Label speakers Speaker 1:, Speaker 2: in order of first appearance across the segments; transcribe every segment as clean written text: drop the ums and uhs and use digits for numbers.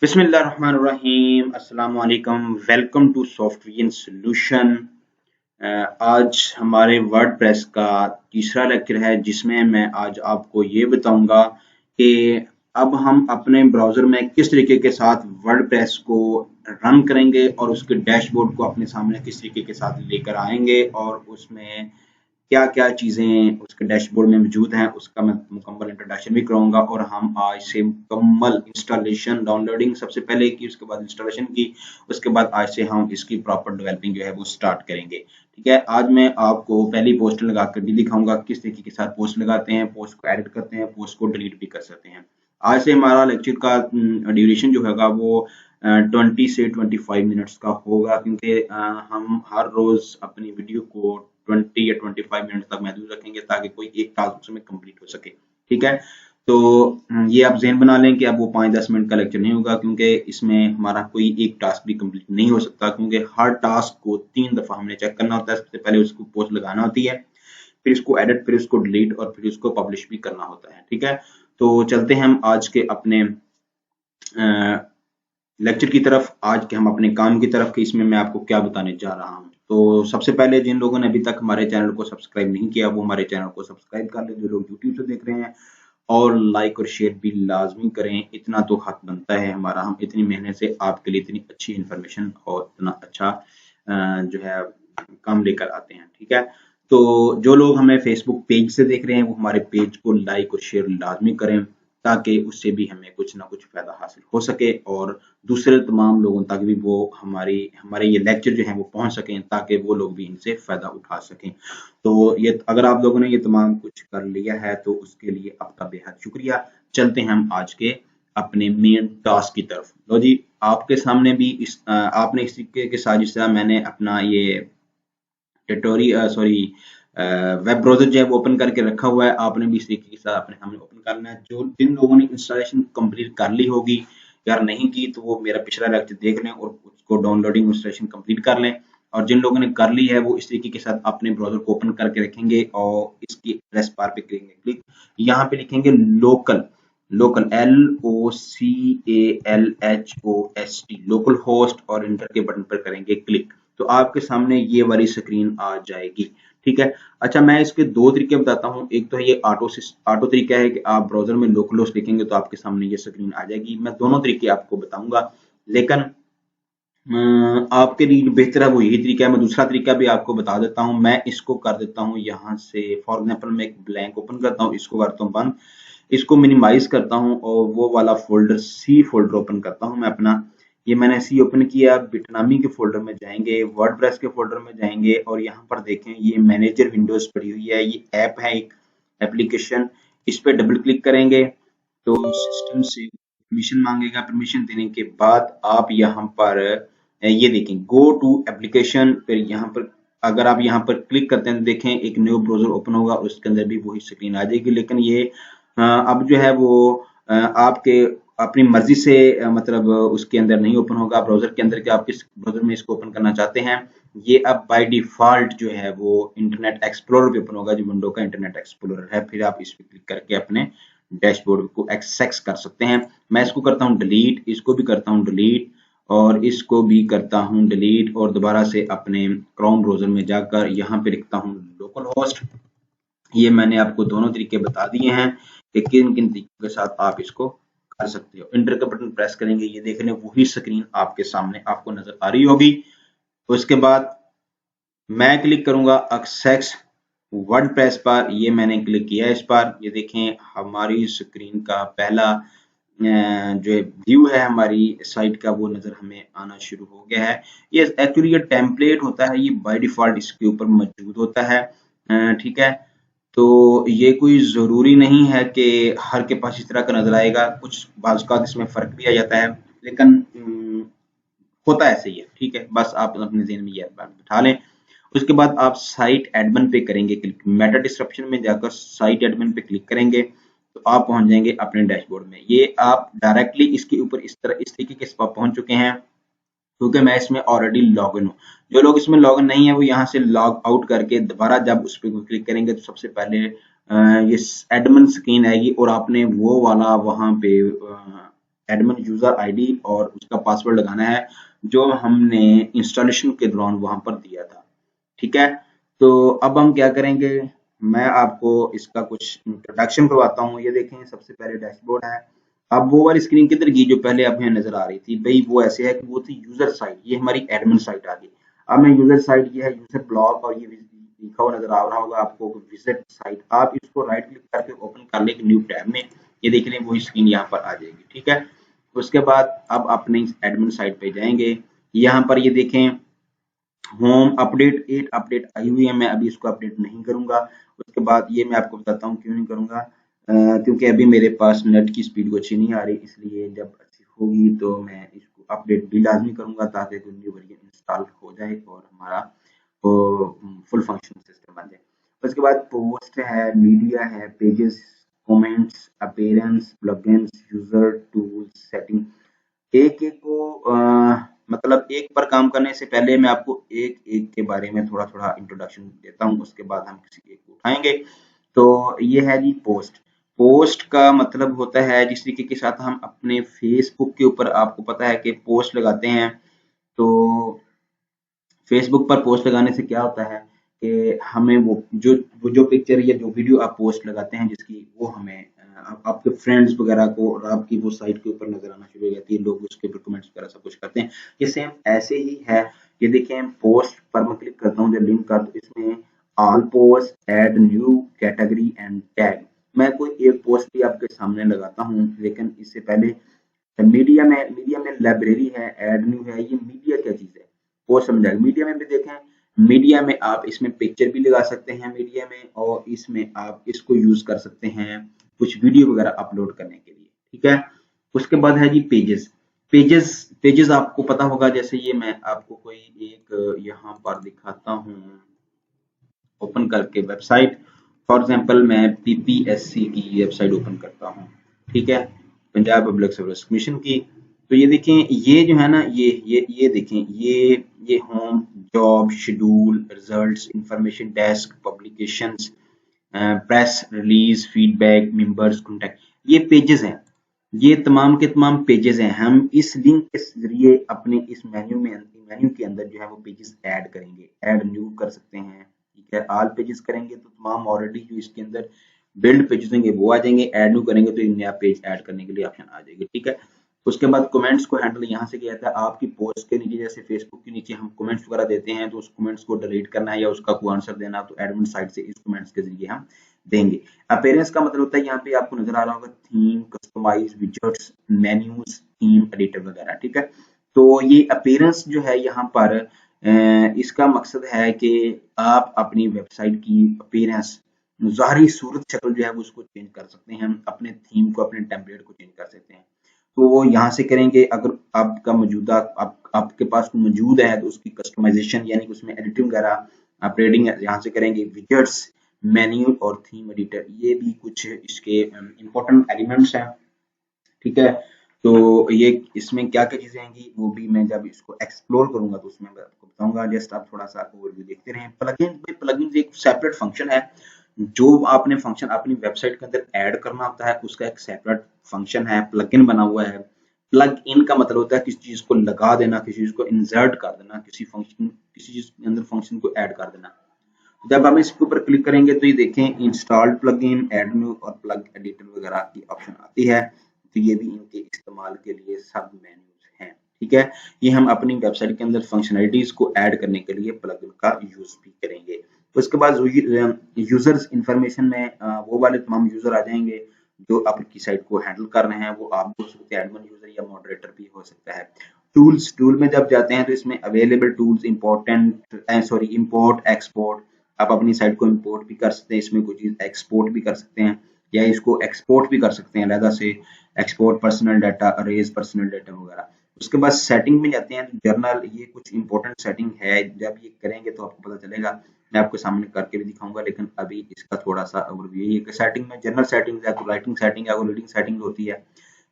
Speaker 1: बिस्मिल्लाहिर्रहमानिर्रहीम अस्सलाम वालेकुम वेलकम टू सॉफ्टवेयर सॉल्यूशन। आज हमारे वर्डप्रेस का तीसरा लेक्चर है जिसमें मैं आज आपको ये बताऊंगा कि अब हम अपने ब्राउज़र में किस तरीके के साथ वर्डप्रेस को रन करेंगे और उसके डैशबोर्ड को अपने सामने किस तरीके के साथ लेकर आएंगे और उसमें क्या क्या चीज़ें उसके डैशबोर्ड में मौजूद हैं उसका मैं मुकम्मल इंट्रोडक्शन भी कराऊंगा। और हम आज से मुकम्मल इंस्टॉलेशन डाउनलोडिंग सबसे पहले की, उसके बाद इंस्टॉलेशन की, उसके बाद आज से हम इसकी प्रॉपर डेवलपिंग जो है वो स्टार्ट करेंगे। ठीक है, आज मैं आपको पहली पोस्ट लगा कर भी दिखाऊंगा किस तरीके के साथ पोस्ट लगाते हैं, पोस्ट को एडिट करते हैं, पोस्ट को डिलीट भी कर सकते हैं। आज से हमारा लेक्चर का ड्यूरेशन जो होगा वो 20 से 25 मिनट्स का होगा, क्योंकि हम हर रोज अपनी वीडियो को 20 या 25 मिनट तक महदूद रखेंगे ताकि कोई एक टास्क उसमें कंप्लीट हो सके। ठीक है, तो ये आप ज़हन बना लें कि अब वो 5-10 मिनट का लेक्चर नहीं होगा, क्योंकि इसमें हमारा कोई एक टास्क भी कंप्लीट नहीं हो सकता, क्योंकि हर टास्क को 3 दफ़ा हमने चेक करना होता है। सबसे पहले उसको पोस्ट लगाना होती है, फिर इसको एडिट, फिर उसको डिलीट और फिर उसको पब्लिश भी करना होता है। ठीक है, तो चलते हैं हम आज के अपने लेक्चर की तरफ, आज के हम अपने काम की तरफ कि इसमें मैं आपको क्या बताने जा रहा हूँ। तो सबसे पहले जिन लोगों ने अभी तक हमारे चैनल को सब्सक्राइब नहीं किया वो हमारे चैनल को सब्सक्राइब कर लें, जो लोग यूट्यूब से देख रहे हैं, और लाइक और शेयर भी लाजमी करें। इतना तो हक बनता है हमारा, हम इतनी मेहनत से आपके लिए इतनी अच्छी इन्फॉर्मेशन और इतना अच्छा जो है काम लेकर आते हैं। ठीक है, तो जो लोग हमें फेसबुक पेज से देख रहे हैं वो हमारे पेज को लाइक और शेयर लाजमी करें, ताकि उससे भी हमें कुछ ना कुछ फायदा हासिल हो सके और दूसरे तमाम लोगों तक भी वो हमारे ये लेक्चर जो हैं वो पहुंच सकें, ताकि वो लोग भी इनसे फायदा उठा सकें। तो ये अगर आप लोगों ने ये तमाम कुछ कर लिया है तो उसके लिए आपका बेहद शुक्रिया। चलते हैं हम आज के अपने मेन टास्क की तरफ। लो जी, आपके सामने भी आपने इस तरीके के साथ, जिस तरह मैंने अपना ये सॉरी वेब ब्राउज़र जो है वो ओपन करके रखा हुआ है, आपने भी इस तरीके के साथ अपने सामने ओपन करना है। जो जिन लोगों ने इंस्टॉलेशन कंप्लीट कर ली होगी, यार नहीं की तो वो मेरा पिछला लेक्चर देख लें और उसको डाउनलोडिंग इंस्टॉलेशन कंप्लीट कर लें। और जिन लोगों ने कर ली है वो इस तरीके के साथ अपने ब्राउज़र को ओपन करके रखेंगे और इसकी एड्रेस बार पे करेंगे क्लिक, यहाँ पे लिखेंगे local, local LOCALHOST local host, और इंटर के बटन पर करेंगे क्लिक, तो आपके सामने ये वाली स्क्रीन आ जाएगी। ठीक है, अच्छा मैं इसके दो तरीके बताता हूँ। एक तो है ये ऑटो तरीका है कि आप ब्राउजर में लोकल होस्ट लिखेंगे तो आपके सामने ये स्क्रीन आ जाएगी। मैं दोनों तरीके आपको बताऊंगा, लेकिन आपके लिए बेहतर है वो यही तरीका है। मैं दूसरा तरीका भी आपको बता देता हूँ। मैं इसको कर देता हूँ यहाँ से, फॉर एग्जाम्पल मैं एक ब्लैंक ओपन करता हूँ, इसको करता हूँ बंद, इसको मिनिमाइज करता हूँ और वो वाला फोल्डर सी फोल्डर ओपन करता हूँ मैं अपना। ये मैंने सी ओपन किया, बिटनामी के फोल्डर में जाएंगे, वर्डप्रेस के फोल्डर में जाएंगे और यहाँ पर देखें ये मैनेजर विंडोज पड़ी हुई है, ये ऐप है एक एप्लीकेशन, इस पर डबल क्लिक करेंगे तो सिस्टम से परमिशन मांगेगा। परमिशन देने के बाद आप यहाँ पर ये देखें गो टू एप्लीकेशन, फिर यहाँ पर अगर आप यहाँ पर क्लिक करते हैं तो देखें एक न्यू ब्राउजर ओपन होगा, उसके अंदर भी वही स्क्रीन आ जाएगी। लेकिन ये अब जो है वो आपके अपनी मर्जी से मतलब उसके अंदर नहीं ओपन होगा ब्राउजर के अंदर, कि आप किस ब्राउजर में इसको ओपन करना चाहते हैं। ये अब बाय डिफॉल्ट जो है वो इंटरनेट एक्सप्लोरर पे ओपन होगा, जो विंडो का इंटरनेट एक्सप्लोरर है। फिर आप इस पर क्लिक करके अपने डैशबोर्ड को एक्सेस कर सकते हैं। मैं इसको करता हूँ डिलीट, इसको भी करता हूँ डिलीट और इसको भी करता हूँ डिलीट, और दोबारा से अपने क्रोम ब्राउजर में जाकर यहाँ पे लिखता हूँ लोकल होस्ट। ये मैंने आपको दोनों तरीके बता दिए हैं कि किन किन तरीकों के साथ आप इसको कर सकते हो। इंटर का बटन प्रेस करेंगे, ये देख लें वही स्क्रीन आपके सामने आपको नजर आ रही होगी। उसके बाद मैं क्लिक करूंगा एक्सेस वर्डप्रेस पर, ये मैंने क्लिक किया इस पर। ये देखें हमारी स्क्रीन का पहला जो व्यू है हमारी साइट का वो नजर हमें आना शुरू हो गया है। ये एक्चुअली ये टेम्पलेट होता है, ये बाय डिफॉल्ट इसके ऊपर मौजूद होता है। ठीक है, तो ये कोई जरूरी नहीं है कि हर के पास इस तरह का नजर आएगा, कुछ बाज़ इसमें फर्क भी आ जाता है, लेकिन होता ऐसे ही है। ठीक है, बस आप अपने ज़हन में ये बात बिठा लें। उसके बाद आप साइट एडमिन पे करेंगे क्लिक, मेटा डिस्क्रिप्शन में जाकर साइट एडमिन पे क्लिक करेंगे तो आप पहुंच जाएंगे अपने डैशबोर्ड में। ये आप डायरेक्टली इसके ऊपर इस तरीके के पहुंच चुके हैं, क्योंकि मैं इसमें ऑलरेडी लॉग इन हूँ। जो लोग इसमें लॉग इन नहीं है वो यहाँ से लॉग आउट करके दोबारा जब उस पर क्लिक करेंगे तो सबसे पहले ये एडमिन स्क्रीन आएगी और आपने वो वाला वहां पे एडमिन यूजर आईडी और उसका पासवर्ड लगाना है जो हमने इंस्टॉलेशन के दौरान वहां पर दिया था। ठीक है, तो अब हम क्या करेंगे, मैं आपको इसका कुछ इंट्रोडक्शन करवाता हूँ। ये देखें, सबसे पहले डैशबोर्ड है। अब वो वाली स्क्रीन किधर गई जो पहले अब हमें नजर आ रही थी भाई, वो ऐसे है कि वो थी यूजर साइट, ये हमारी एडमिन साइट आ गई। अब मैं यूजर साइट, ये है यूजर ब्लॉग और ये लिखा हुआ नजर आ रहा होगा आपको विजिट साइट। आप इसको राइट क्लिक करके ओपन कर लें न्यू टैब में, ये देख लें वही स्क्रीन यहाँ पर आ जाएगी। ठीक है, उसके बाद अब अपने एडमिन साइट पे जाएंगे। यहाँ पर ये देखें होम अपडेट 8 अपडेट आई हुई है, मैं अभी इसको अपडेट नहीं करूंगा। उसके बाद ये मैं आपको बताता हूँ क्यों नहीं करूंगा, क्योंकि अभी मेरे पास नेट की स्पीड को अच्छी नहीं आ रही, इसलिए जब अच्छी होगी तो मैं इसको अपडेट भी लाजमी करूंगा ताकि कोई न्यू वर्जन इंस्टॉल हो जाए और हमारा फुल फंक्शन सिस्टम बन जाए। उसके बाद पोस्ट है, मीडिया है, pages, comments, appearance, plugins, user tools, setting. एक एक को मतलब एक पर काम करने से पहले मैं आपको एक एक के बारे में थोड़ा थोड़ा इंट्रोडक्शन देता हूँ, उसके बाद हम किसी एक को उठाएंगे। तो ये है जी पोस्ट। पोस्ट का मतलब होता है जिस तरीके के साथ हम अपने फेसबुक के ऊपर, आपको पता है कि पोस्ट लगाते हैं, तो फेसबुक पर पोस्ट लगाने से क्या होता है कि हमें वो जो पिक्चर या जो वीडियो आप पोस्ट लगाते हैं जिसकी, वो हमें आपके फ्रेंड्स वगैरह को और आपकी वो साइट के ऊपर नजर आना शुरू हो जाती है, लोग उसके ऊपर कमेंट्स वगैरह सब कुछ करते हैं। ये सेम ऐसे ही है। ये देखें, पोस्ट पर मैं क्लिक करता हूँ, जब लिंक कर तो इसमें all post, add new category and tag. मैं कोई एक पोस्ट भी आपके सामने लगाता हूँ, लेकिन इससे पहले मीडिया में लाइब्रेरी है, ऐड न्यू है। ये मीडिया क्या चीज है वो समझाएगा। मीडिया में भी देखें, मीडिया में आप इसमें पिक्चर भी लगा सकते हैं मीडिया में, और इसमें आप इसको यूज कर सकते हैं कुछ वीडियो वगैरह अपलोड करने के लिए। ठीक है, उसके बाद है जी पेजेस। पेजेस पेजेस आपको पता होगा, जैसे ये मैं आपको कोई एक यहाँ पर दिखाता हूँ ओपन करके वेबसाइट। फॉर एग्जांपल मैं पीपीएससी की वेबसाइट ओपन करता हूँ, ठीक है, पंजाब पब्लिक सर्विस कमीशन की। तो ये देखें, ये जो है ना, ये देखें, ये home, job, schedule, results, information desk, publications, press release, feedback, members, contact, ये पेजेस हैं। ये तमाम के तमाम पेजेस हैं। हम इस लिंक के जरिए अपने इस मेन्यू के अंदर जो है वो पेजेस ऐड करेंगे। ऐड न्यू कर सकते हैं, ठीक है। ऑल पेजेस करेंगे तो तमाम ऑलरेडी जो इसके अंदर बिल्ड पेजेस होंगे वो आ जाएंगे। ऐड न्यू करेंगे तो एक नया पेज ऐड करने के लिए ऑप्शन आ जाएगी, ठीक है। उसके बाद कमेंट्स को हैंडल यहाँ से किया जाता है। आपकी पोस्ट के नीचे, जैसे फेसबुक के नीचे हम कमेंट्स वगैरह देते हैं, तो उस कमेंट्स को डिलीट करना है या उसका कोई आंसर देना, तो एडमिन साइड से इस कमेंट्स के जरिए हम देंगे। अपीयरेंस का मतलब होता है, यहाँ पे आपको नजर आ रहा होगा theme, customise, widgets, menus, theme editor वगैरह, ठीक है। तो ये अपीयरेंस जो है यहाँ पर इसका मकसद है कि आप अपनी वेबसाइट की अपीयरेंस, ज़ाहिरी सूरत शक्ल जो है वो उसको चेंज कर सकते हैं। हम अपने थीम को, अपने टेम्पलेट को चेंज कर सकते हैं। तो वो यहाँ से करेंगे। अगर आपका मौजूदा आपके पास मौजूद है तो उसकी कस्टमाइजेशन यानी कि उसमें एडिटिंग वगैरह आप रेडिंग यहाँ से करेंगे। विजेट्स, मेन्यू और थीम एडिटर, ये भी कुछ इसके इम्पोर्टेंट एलिमेंट्स हैं, ठीक है। तो ये इसमें क्या क्या चीजें आएंगी वो भी मैं जब इसको एक्सप्लोर करूंगा तो उसमें मैं आपको बताऊंगा। जस्ट आप थोड़ा सा ओवरव्यू देखते रहें। प्लगइन्स एक सेपरेट फंक्शन है। जो आपने फंक्शन अपनी वेबसाइट के अंदर ऐड करना होता है उसका एक सेपरेट फंक्शन है, प्लग इन बना हुआ है। प्लग इन का मतलब होता है किसी चीज को लगा देना, किसी चीज को इंसर्ट कर देना, किसी चीज के अंदर फंक्शन को ऐड कर देना। जब हम इसके ऊपर क्लिक करेंगे तो ये देखें इंस्टॉल्ड प्लगइन, ऐड न्यू और प्लग एडिटर वगैरह की ऑप्शन आती है। तो ये भी इनके इस्तेमाल के लिए सब मेन्यूज हैं, ठीक है। ये हम अपनी वेबसाइट के अंदर फंक्शनलिटीज को ऐड करने के लिए प्लगइन का यूज भी करेंगे। तो इसके बाद यूजर्स इंफॉर्मेशन में वो वाले तमाम यूजर आ जाएंगे जो आपकी साइट को हैंडल कर रहे हैं। वो आप भी हो सकते हैं, एडमिन यूजर या मॉडरेटर भी हो सकता है। टूल में जब जाते हैं तो इसमें अवेलेबल टूल्स, इंपोर्ट एक्सपोर्ट, आप अपनी साइट को इंपोर्ट भी कर सकते हैं, इसमें कोई चीज एक्सपोर्ट भी कर सकते हैं या इसको एक्सपोर्ट भी कर सकते हैं अलग से। Export personal data, arrays personal data वगैरह। उसके बाद सेटिंग में जाते हैं तो जर्नल, ये कुछ इंपॉर्टेंट सेटिंग है। जब ये करेंगे तो आपको पता चलेगा, मैं आपके सामने करके भी दिखाऊंगा, लेकिन अभी इसका थोड़ा सा ओवरव्यू है। सेटिंग में जनरल सेटिंग है, राइटिंग सेटिंग है, रीडिंग सेटिंग होती है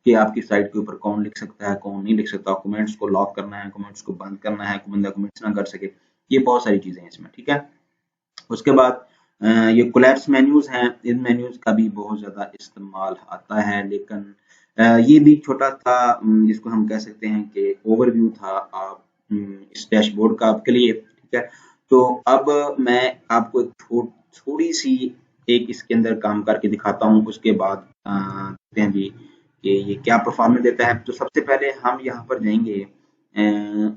Speaker 1: कि आपकी साइट के ऊपर कौन लिख सकता है, कौन नहीं लिख सकता, कमेंट्स को लॉक करना है, कमेंट्स को बंद करना है, कोई बंदा कमेंट्स ना कर सके। ये बहुत सारी चीजें हैं इसमें, ठीक है। उसके बाद ये कोलैप्स मेन्यूज हैं, इन मेन्यूज का भी बहुत ज्यादा इस्तेमाल आता है, लेकिन ये भी छोटा था, जिसको हम कह सकते हैं कि ओवरव्यू था आप इस डैशबोर्ड का आपके लिए। ठीक है, तो अब मैं आपको थोड़ी सी एक इसके अंदर काम करके दिखाता हूँ, उसके बाद देखते हैं जी कि ये क्या परफॉर्मेंस देता है। तो सबसे पहले हम यहाँ पर जाएंगे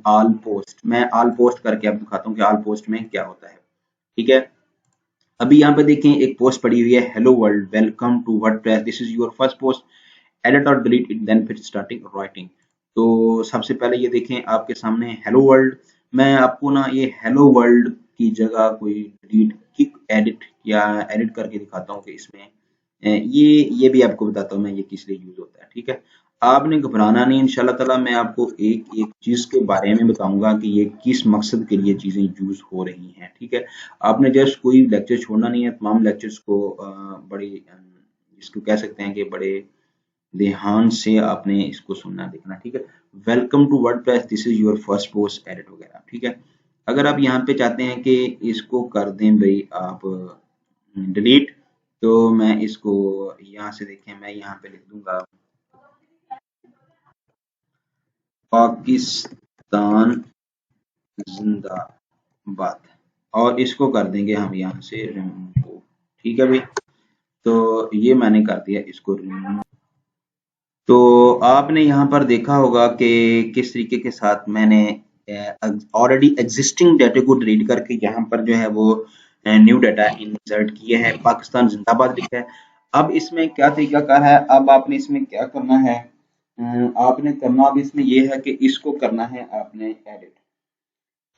Speaker 1: ऑल पोस्ट, मैं ऑल पोस्ट करके आपको दिखाता हूँ कि ऑल पोस्ट में क्या होता है। ठीक है, अभी यहाँ पे देखें एक पोस्ट पड़ी हुई है, hello world welcome to WordPress, this is your first post, edit और डिलीट इट देन फिर स्टार्टिंग राइटिंग। तो सबसे पहले ये देखें आपके सामने हेलो वर्ल्ड, मैं आपको ना ये हेलो वर्ल्ड की जगह कोई डिलीट किक एडिट या एडिट करके दिखाता हूँ कि इसमें ये भी आपको बताता हूँ मैं ये किस लिए यूज होता है। ठीक है, आपने घबराना नहीं, इंशाल्लाह ताला मैं आपको एक एक चीज के बारे में बताऊंगा कि ये किस मकसद के लिए चीजें यूज हो रही हैं। ठीक है, आपने जस्ट कोई लेक्चर छोड़ना नहीं है, तमाम लेक्चर्स को बड़ी इसको कह सकते हैं कि बड़े ध्यान से आपने इसको सुनना देखना। ठीक है, welcome to WordPress, this is your first post edit वगैरह। ठीक है, अगर आप यहाँ पे चाहते हैं कि इसको कर दें भाई आप डिलीट, तो मैं इसको यहाँ से देखें, मैं यहाँ पे लिख दूंगा पाकिस्तान जिंदाबाद और इसको कर देंगे हम यहाँ से रिमूव। ठीक है भाई, तो ये मैंने कर दिया इसको रिमूव। तो आपने यहाँ पर देखा होगा कि किस तरीके के साथ मैंने ऑलरेडी एग्जिस्टिंग डाटा को डिलीट करके यहाँ पर जो है वो न्यू डाटा इंसर्ट किया है, पाकिस्तान जिंदाबाद लिखा है। अब इसमें क्या तरीका कार है, अब आपने इसमें क्या करना है, आपने करना अब इसमें ये है कि इसको करना है आपने एडिट।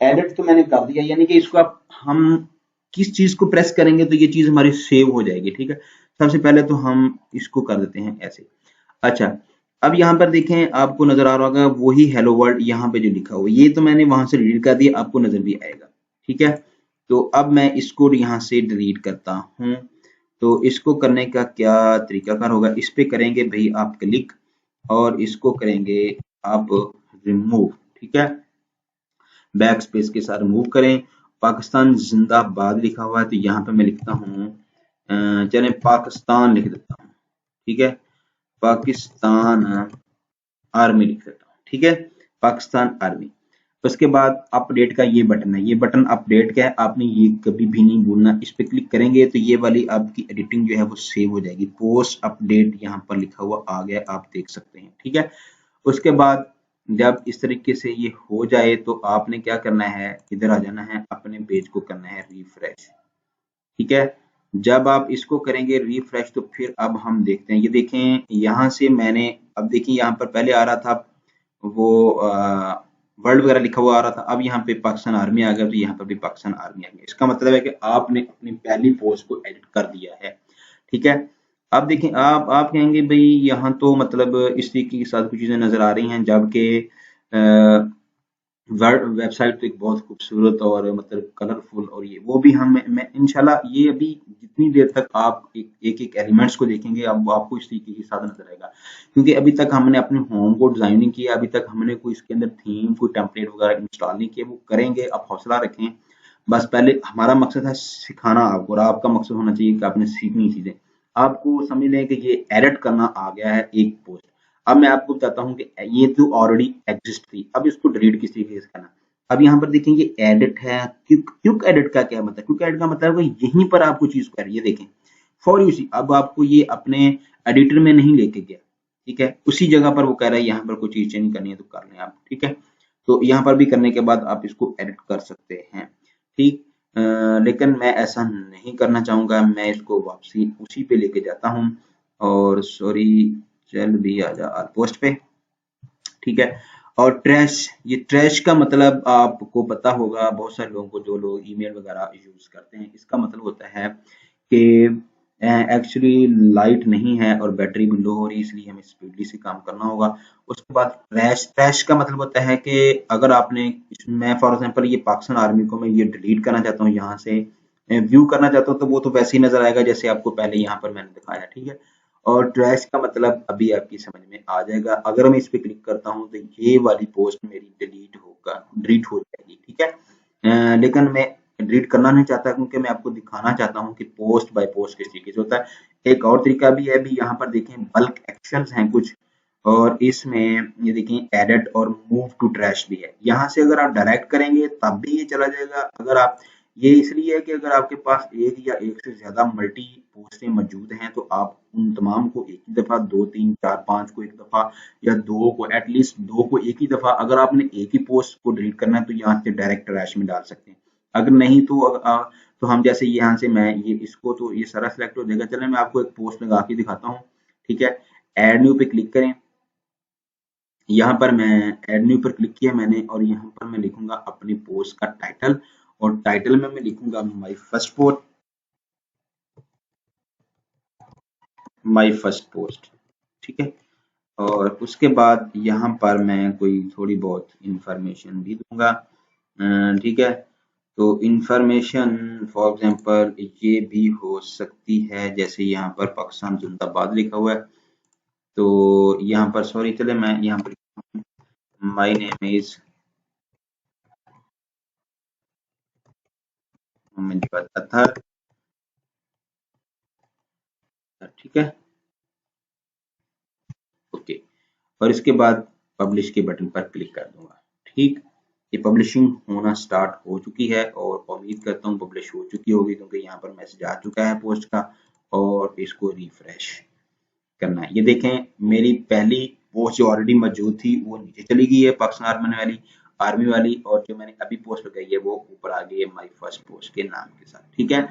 Speaker 1: एडिट तो मैंने कर दिया, यानी कि इसको आप हम किस चीज को प्रेस करेंगे तो ये चीज हमारी सेव हो जाएगी। ठीक है, सबसे पहले तो हम इसको कर देते हैं ऐसे। अच्छा, अब यहाँ पर देखें आपको नजर आ रहा होगा वही हेलो वर्ल्ड यहाँ पे जो लिखा हुआ, ये तो मैंने वहां से डिलीट कर दिया, आपको नजर भी आएगा। ठीक है, तो अब मैं इसको यहाँ से डिलीट करता हूँ। तो इसको करने का क्या तरीकाकार होगा, इस पे करेंगे भाई आप क्लिक और इसको करेंगे आप रिमूव। ठीक है, बैक स्पेस के साथ रिमूव करें, पाकिस्तान जिंदाबाद लिखा हुआ है तो यहाँ पे मैं लिखता हूँ चले पाकिस्तान लिख देता हूँ। ठीक है, पाकिस्तान आर्मी लिख देता हूँ। ठीक है, पाकिस्तान आर्मी। उसके बाद अपडेट का ये बटन है, ये बटन अपडेट का है, आपने ये कभी भी नहीं भूलना। इस पे क्लिक करेंगे तो ये वाली आपकी एडिटिंग जो है वो सेव हो जाएगी, पोस्ट अपडेट यहाँ पर लिखा हुआ आ गया, आप देख सकते हैं। ठीक है, उसके बाद जब इस तरीके से ये हो जाए तो आपने क्या करना है, इधर आ जाना है, अपने पेज को करना है रिफ्रेश। ठीक है, जब आप इसको करेंगे रिफ्रेश तो फिर अब हम देखते हैं, ये देखें यहाँ से मैंने अब देखिए यहाँ पर पहले आ रहा था वो वर्ल्ड वगैरह लिखा हुआ आ रहा था, अब यहाँ पे पाकिस्तान आर्मी आ गया, तो यहाँ पर भी पाकिस्तान आर्मी आ गया। इसका मतलब है कि आपने अपनी पहली पोस्ट को एडिट कर दिया है। ठीक है, अब देखें आप कहेंगे भाई यहाँ तो मतलब इस तरीके के साथ कुछ चीजें नजर आ रही हैं, जबकि वेबसाइट तो एक बहुत खूबसूरत और मतलब कलरफुल, और ये वो भी हम मैं इंशाल्लाह ये अभी जितनी देर तक आप एक एलिमेंट्स को देखेंगे अब आपको इस तरीके के साथ नजर आएगा, क्योंकि अभी तक हमने अपने होम को डिजाइन नहीं किया, अभी तक हमने कोई इसके अंदर थीम कोई टेम्पलेट वगैरह इंस्टॉल नहीं किया, वो करेंगे, आप हौसला रखें। बस पहले हमारा मकसद है सिखाना आपको, और आपका मकसद होना चाहिए कि आपने सीखनी चीजें, आपको समझ लें कि ये एडिट करना आ गया है एक पोस्ट। अब मैं आपको बताता हूँ कि ये तो ऑलरेडी एग्जिस्ट थी, अब इसको डिलीट किस तरीके से करना। अब यहाँ पर देखें ये एडिट है, क्विक एडिट का क्या मतलब, क्विक एडिट का मतलब है यहीं पर आपको चीज कर रही है, देखें फॉर यू सी, अब आपको ये अपने एडिटर में नहीं लेके गया। ठीक है, उसी जगह पर वो कह रहा है यहाँ पर कोई चीज चेंज करनी है तो कर लें आप। ठीक है, तो यहाँ पर भी करने के बाद आप इसको एडिट कर सकते हैं। ठीक, लेकिन मैं ऐसा नहीं करना चाहूंगा, मैं इसको वापसी उसी पे लेके जाता हूँ, और सॉरी चल भी आ जा पोस्ट पे। ठीक है, और ट्रैश, ये ट्रैश का मतलब आपको पता होगा, बहुत सारे लोगों को जो लोग ईमेल वगैरह यूज करते हैं, इसका मतलब होता है कि एक्चुअली लाइट नहीं है और बैटरी भी लो हो रही है, इसलिए हमें स्पीडली से काम करना होगा। उसके बाद ट्रैश, ट्रैश का मतलब होता है कि अगर आपने मैं फॉर एग्जांपल ये पाकिस्तान आर्मी को मैं ये डिलीट करना चाहता हूँ, यहाँ से व्यू करना चाहता हूँ, तो वो तो वैसे ही नजर आएगा जैसे आपको पहले यहाँ पर मैंने दिखाया। ठीक है, और ट्रैश का मतलब अभी आपकी समझ में आ जाएगा, अगर मैं इस पे क्लिक करता हूँ तो ये वाली पोस्ट मेरी डिलीट हो जाएगी। ठीक है, लेकिन मैं डिलीट करना नहीं चाहता क्योंकि मैं आपको दिखाना चाहता हूँ कि पोस्ट बाय पोस्ट किस तरीके से होता है। एक और तरीका भी है, भी यहाँ पर देखें बल्क एक्शंस हैं कुछ, और इसमें ये देखें एडिट और मूव टू ट्रैश भी है। यहाँ से अगर आप डायरेक्ट करेंगे तब भी ये चला जाएगा। अगर आप, ये इसलिए है कि अगर आपके पास एक या एक से ज्यादा मल्टी पोस्टें मौजूद हैं तो आप उन तमाम को एक ही दफा, दो तीन चार पांच को एक दफा, या दो को, एटलीस्ट दो को एक ही दफा, अगर आपने एक ही पोस्ट को डिलीट करना है तो यहाँ से डायरेक्ट ट्रैश में डाल सकते हैं। अगर नहीं तो हम जैसे यहाँ से मैं ये इसको, तो ये सारा सिलेक्ट हो जाएगा। चले मैं आपको एक पोस्ट लगा के दिखाता हूँ। ठीक है, एड न्यू पे क्लिक करें। यहाँ पर मैं एड न्यू पर क्लिक किया मैंने, और यहाँ पर मैं लिखूंगा अपनी पोस्ट का टाइटल, और टाइटल में मैं लिखूंगा माई फर्स्ट पोस्ट। ठीक है, और उसके बाद यहाँ पर मैं कोई थोड़ी बहुत इंफॉर्मेशन भी दूंगा। ठीक है, तो इंफॉर्मेशन फॉर एग्जांपल ये भी हो सकती है, जैसे यहाँ पर पाकिस्तान जिंदाबाद लिखा हुआ है, तो यहाँ पर सॉरी, चले मैं यहाँ पर my name is Mohammed Athar. ठीक है, ओके, और इसके बाद पब्लिश के बटन पर क्लिक कर दूंगा। ठीक, ये पब्लिशिंग होना स्टार्ट हो चुकी है, और उम्मीद करता हूँ पब्लिश हो चुकी होगी, क्योंकि यहाँ पर मैसेज आ चुका है पोस्ट का, और इसको रिफ्रेश करना है। ये देखें मेरी पहली पोस्ट जो ऑलरेडी मौजूद थी वो नीचे चली गई है, पाकिस्तान आर्मी वाली, और जो मैंने अभी पोस्ट लगाई है वो ऊपर आ गई है माई फर्स्ट पोस्ट के नाम के साथ। ठीक है,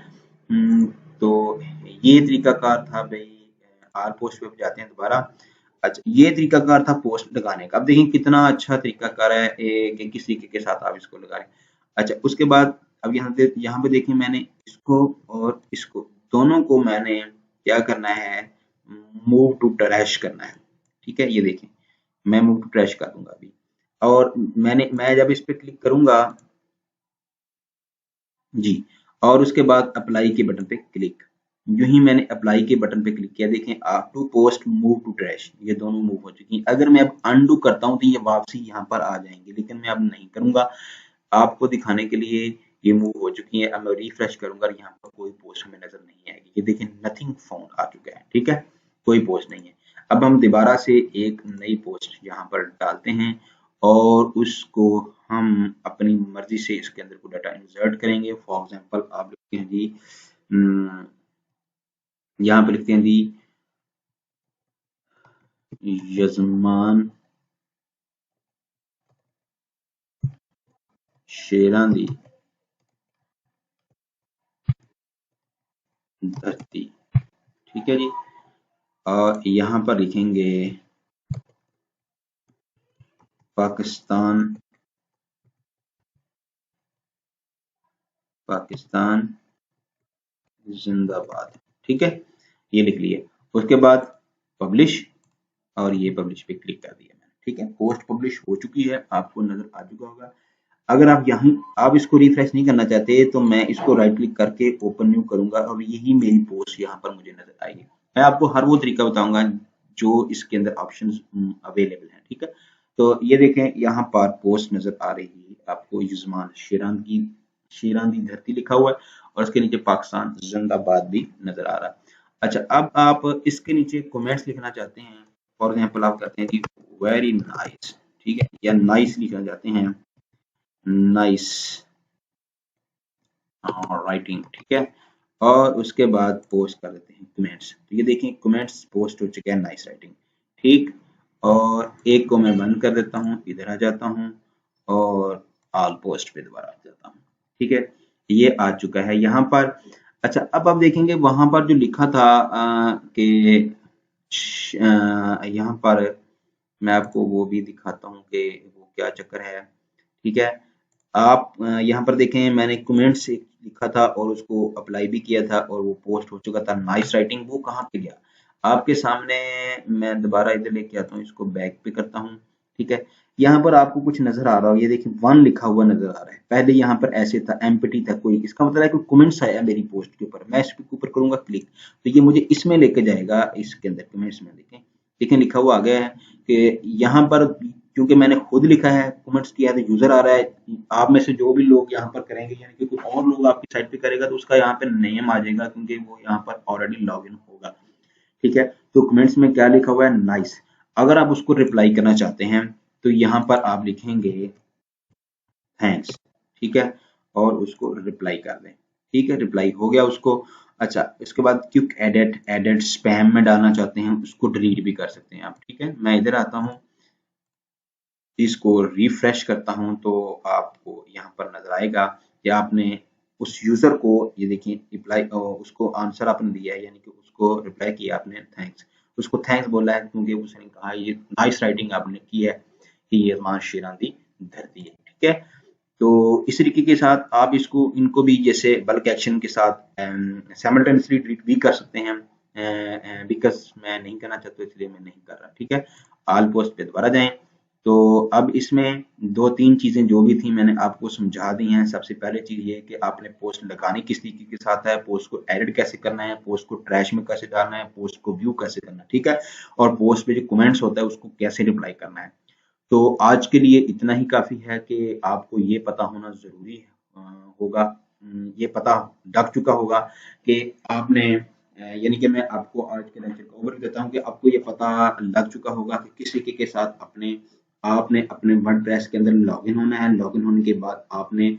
Speaker 1: तो ये तरीकाकार था भाई। आर पोस्ट पे जाते हैं दोबारा। अच्छा, ये तरीकाकार था पोस्ट लगाने का। अब देखें कितना अच्छा तरीकाकार है कि किस तरीके के साथ आप इसको लगा रहे हैं। अच्छा, उसके बाद अब यहाँ पे देखें मैंने इसको और इसको दोनों को मैंने क्या करना है, मूव टू ट्रैश करना है। ठीक है, ये देखें मैं मूव टू ट्रैश कर दूंगा अभी, और मैं जब इस पे क्लिक करूंगा जी, और उसके बाद अप्लाई के बटन पे क्लिक, यूं ही मैंने अप्लाई के बटन पे क्लिक किया, देखें आप two post move to trash, ये दोनों मूव हो चुकी हैं। अगर मैं अब अनडू करता हूं तो ये वापसी यहाँ पर आ जाएंगे, लेकिन मैं अब नहीं करूंगा, आपको दिखाने के लिए ये मूव हो चुकी है। अब मैं रिफ्रेश करूंगा और यहाँ पर कोई पोस्ट हमें नजर नहीं आएगी। ये देखें नथिंग फाउंड आ चुका है। ठीक है, कोई पोस्ट नहीं है। अब हम दोबारा से एक नई पोस्ट यहाँ पर डालते हैं, और उसको हम अपनी मर्जी से इसके अंदर को डाटा इंसर्ट करेंगे। फॉर एग्जांपल आप लिखते हैं जी, यहाँ पे लिखते हैं जी यजमान शेरां दी धरती। ठीक है जी, और यहाँ पर लिखेंगे पाकिस्तान जिंदाबाद। ठीक है, ये लिख लिए। उसके बाद पब्लिश, और ये पब्लिश पे क्लिक कर दिया मैंने। ठीक है, पोस्ट पब्लिश हो चुकी है, आपको नजर आ चुका होगा। अगर आप इसको रिफ्रेश नहीं करना चाहते तो मैं इसको राइट क्लिक करके ओपन न्यू करूंगा, और यही मेरी पोस्ट यहाँ पर मुझे नजर आएगी। मैं आपको हर वो तरीका बताऊंगा जो इसके अंदर ऑप्शंस अवेलेबल हैं। ठीक है, तो ये देखें यहाँ पर पोस्ट नजर आ रही है आपको, यजमान शेरान दी धरती लिखा हुआ है, और उसके नीचे पाकिस्तान जिंदाबाद भी नजर आ रहा है। अच्छा, अब आप इसके नीचे कमेंट्स लिखना चाहते हैं, फॉर एग्जांपल आप कहते हैं कि वेरी नाइस। ठीक है, या नाइस लिखना चाहते हैं, नाइस राइटिंग। ठीक है, और उसके बाद पोस्ट कर देते हैं कमेंट्स। तो ये देखें कमेंट्स पोस्ट हो चुके हैं, नाइस राइटिंग। ठीक, और एक को मैं बंद कर देता हूँ, इधर आ जाता हूँ, और ऑल पोस्ट पे दोबारा आ जाता हूँ। ठीक है, ये आ चुका है यहाँ पर। अच्छा, अब आप देखेंगे वहां पर जो लिखा था कि यहाँ पर मैं आपको वो भी दिखाता हूँ कि वो क्या चक्कर है। ठीक है, आप यहाँ पर देखें मैंने कमेंट्स लिखा था और उसको अप्लाई भी किया था, और वो पोस्ट हो चुका था नाइस राइटिंग। वो कहाँ पे गया आपके सामने, मैं दोबारा इधर लेके आता हूँ, इसको बैक पे करता हूँ। ठीक है, यहाँ पर आपको कुछ नजर आ रहा हो, ये देखिए 1 लिखा हुआ नजर आ रहा है। पहले यहाँ पर ऐसे था, एम्प्टी था कोई, इसका मतलब है कि कमेंट्स आया मेरी पोस्ट के ऊपर। मैं इसके ऊपर करूंगा क्लिक, तो ये मुझे इसमें लेके जाएगा, इसके अंदर कमेंट्स में। देखें लिखा हुआ आ गया है कि यहाँ पर क्योंकि मैंने खुद लिखा है, कमेंट्स किया है, यूजर आ रहा है। आप में से जो भी लोग यहाँ पर करेंगे, यानी कि कोई और लोग आपकी साइट पे करेगा तो उसका यहाँ पे नेम आ जाएगा, क्योंकि वो यहाँ पर ऑलरेडी लॉग इन होगा। ठीक है, तो कमेंट्स में क्या लिखा हुआ है, नाइस। अगर आप उसको रिप्लाई करना चाहते हैं तो यहाँ पर आप लिखेंगे थैंक्स, ठीक है, और उसको रिप्लाई कर दें। ठीक है, रिप्लाई हो गया उसको। अच्छा, इसके बाद क्विक एडिट, एडिट स्पैम में डालना चाहते हैं उसको डिलीट भी कर सकते हैं आप। ठीक है, मैं इधर आता हूँ, इसको रिफ्रेश करता हूँ तो आपको यहाँ पर नजर आएगा कि आपने उस यूजर को, ये देखिए रिप्लाई, उसको आंसर आपने दिया है, यानी कि उसको रिप्लाई किया आपने थैंक्स, उसको थैंक्स बोला है क्योंकि उसने कहा ये नाइस राइटिंग आपने की है कि ये मां शेरांदी धरती है। ठीक है, तो इस तरीके के साथ आप इसको, इनको भी जैसे बल्क एक्शन के साथ साइमल्टेनियसली डिलीट भी कर सकते हैं, बिकॉज मैं नहीं करना चाहता इसलिए मैं नहीं कर रहा। ठीक है, ऑल पोस्ट पे दोबारा जाएं। तो अब इसमें दो तीन चीजें जो भी थी मैंने आपको समझा दी हैं। सबसे पहले चीज ये है कि आपने पोस्ट लगानी किस तरीके के साथ है, पोस्ट को एडिट कैसे करना है, पोस्ट को ट्रैश में कैसे डालना है, पोस्ट को व्यू कैसे करना है। ठीक है, और पोस्ट पे जो कमेंट्स होता है उसको कैसे रिप्लाई करना है। तो आज के लिए इतना ही काफी है कि आपको ये पता होना जरूरी होगा, ये पता लग चुका होगा कि आपने, यानी कि मैं आपको आज के लेक्चर का ओवरव्यू देता हूँ कि आपको ये पता लग चुका होगा कि किस तरीके के साथ आपने अपने वर्डप्रेस के अंदर लॉगिन होना है। लॉगिन होने के बाद आपने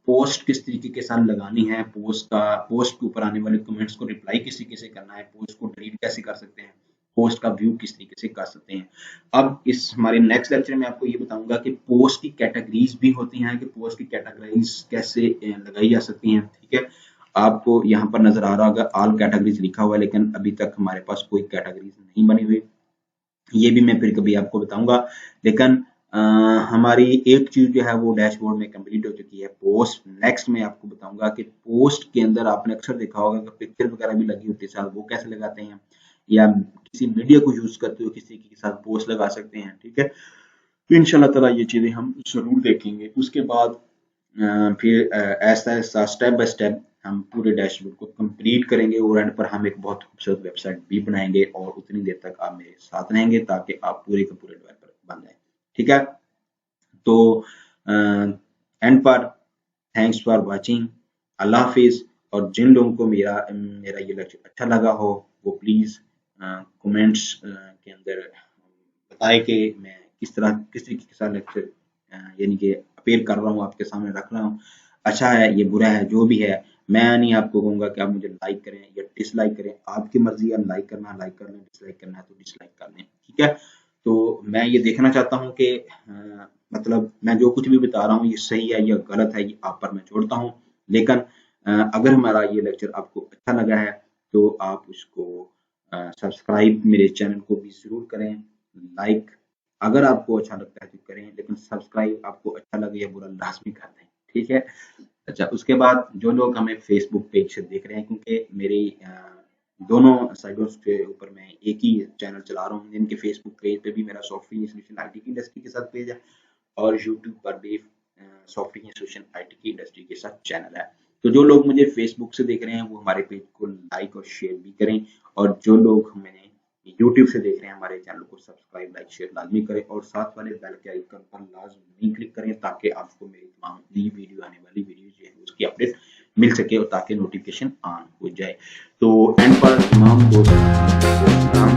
Speaker 1: पोस्ट किस तरीके के साथ लगानी है, पोस्ट के ऊपर आने वाले कमेंट्स को रिप्लाई किस तरीके से करना है, पोस्ट को डिलीट कैसे कर सकते हैं, पोस्ट का व्यू किस तरीके से कर सकते हैं। अब इस हमारे नेक्स्ट लेक्चर में आपको ये बताऊंगा कि पोस्ट की कैटेगरीज भी होती हैं, कि पोस्ट की कैटेगरीज कैसे लगाई जा सकती हैं। ठीक है, आपको यहाँ पर नजर आ रहा होगा ऑल कैटेगरीज लिखा हुआ है, लेकिन अभी तक हमारे पास कोई कैटेगरीज नहीं बनी हुई। ये भी मैं फिर कभी आपको बताऊंगा। लेकिन हमारी एक चीज जो है वो डैशबोर्ड में कंप्लीट हो चुकी है, पोस्ट। नेक्स्ट में आपको बताऊंगा कि पोस्ट के अंदर आपने अक्सर देखा होगा कि पिक्चर वगैरह भी लगी होती है साथ, वो कैसे लगाते हैं, या किसी मीडिया को यूज करते हुए किसी के साथ पोस्ट लगा सकते हैं। ठीक है, तो इंशाल्लाह ताला ये चीजें हम जरूर देखेंगे। उसके बाद फिर ऐसा ऐसा स्टेप बाय स्टेप हम पूरे डैशबोर्ड को कंप्लीट करेंगे और एंड पर हम एक बहुत खूबसूरत वेबसाइट भी बनाएंगे, और उतनी देर तक आप मेरे साथ रहेंगे ताकि आप पूरे के पूरे डेवलपर बन जाए। ठीक है, तो एंड पर थैंक्स फॉर वाचिंग, अल्लाह हाफिज। और जिन लोगों को मेरा मेरा ये लेक्चर अच्छा लगा हो वो प्लीज कमेंट्स के अंदर बताएं कि मैं किस तरीके के साथ लेक्चर यानी कि अपीयर कर रहा हूँ, आपके सामने रख रहा हूँ। अच्छा है, ये बुरा है, जो भी है, मैं नहीं आपको कहूंगा कि आप मुझे लाइक करें या डिसलाइक करें, आपकी मर्जी है, लाइक करना है लाइक कर लें, डिसलाइक करना है तो डिसलाइक कर लें। ठीक है, तो मैं ये देखना चाहता हूँ कि मतलब मैं जो कुछ भी बता रहा हूँ ये सही है या गलत है, ये आप पर मैं छोड़ता हूँ। लेकिन अगर हमारा ये लेक्चर आपको अच्छा लगा है तो आप उसको सब्सक्राइब मेरे चैनल को भी जरूर करें, लाइक अगर आपको अच्छा लगता है तो करें, लेकिन सब्सक्राइब आपको अच्छा लगे या बुरा लाजमी कर दें। ठीक है, अच्छा, उसके बाद जो लोग हमें फेसबुक पेज से देख रहे हैं, क्योंकि मेरी दोनों साइडों के ऊपर मैं एक ही चैनल चला रहा हूँ, जिनके फेसबुक पेज पे भी मेरा सॉफ्टवेयर सोल्यूशन आईटी की इंडस्ट्री के साथ पेज है, और यूट्यूब पर भी सॉफ्टवेयर सोल्यूशन आईटी की इंडस्ट्री के साथ चैनल है। तो जो लोग मुझे फेसबुक से देख रहे हैं वो हमारे पेज को लाइक और शेयर भी करें, और जो लोग हमें यूट्यूब से देख रहे हैं हमारे चैनल को सब्सक्राइब, लाइक, शेयर लाजमी करें, और साथ वाले बेल के आइकन पर लाजमी क्लिक करें ताकि आपको मेरी तमाम नई वीडियो, आने वाली वीडियो जो है उसकी अपडेट मिल सके और ताकि नोटिफिकेशन ऑन हो जाए। तो एंड पर तमाम दोस्तों